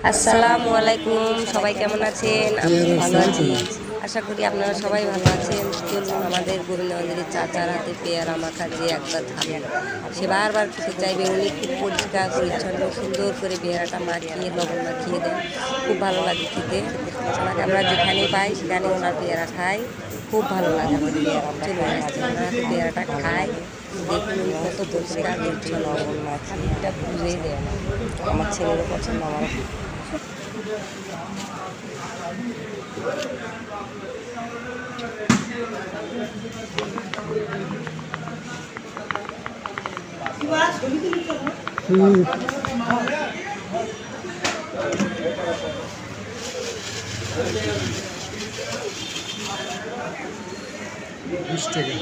আসসালামু আলাইকুম, সবাই কেমন আছেন? আমি ভালো আছি, আশা করি আপনারা সবাই ভালো আছেন। চলুন আমাদের গোবিন্দগঞ্জের চাচার হাতে পেয়ারা মাখা যে একবার খাবে সে বারবার খেতে চাইবে। উনি খুব পরিষ্কার পরিচ্ছন্ন সুন্দর করে পেয়ারাটা মাখিয়ে লবণ মাখিয়ে দেন, খুব ভালো লাগে খেতে। আমাকে আমরা যেখানে পাই সেখানে ওনার পেয়ারা খাই, খুব ভালো লাগে আমাদের পেয়ারা। চলুন আজকে ওনার হাতে পেয়ারাটা খাই, দেখুন উনি কত পরিষ্কার পরিচ্ছন্ন, এটা বুঝেই দেয় না। আমার ছেলেরও পছন্দ, আমারও বিশ টাকা।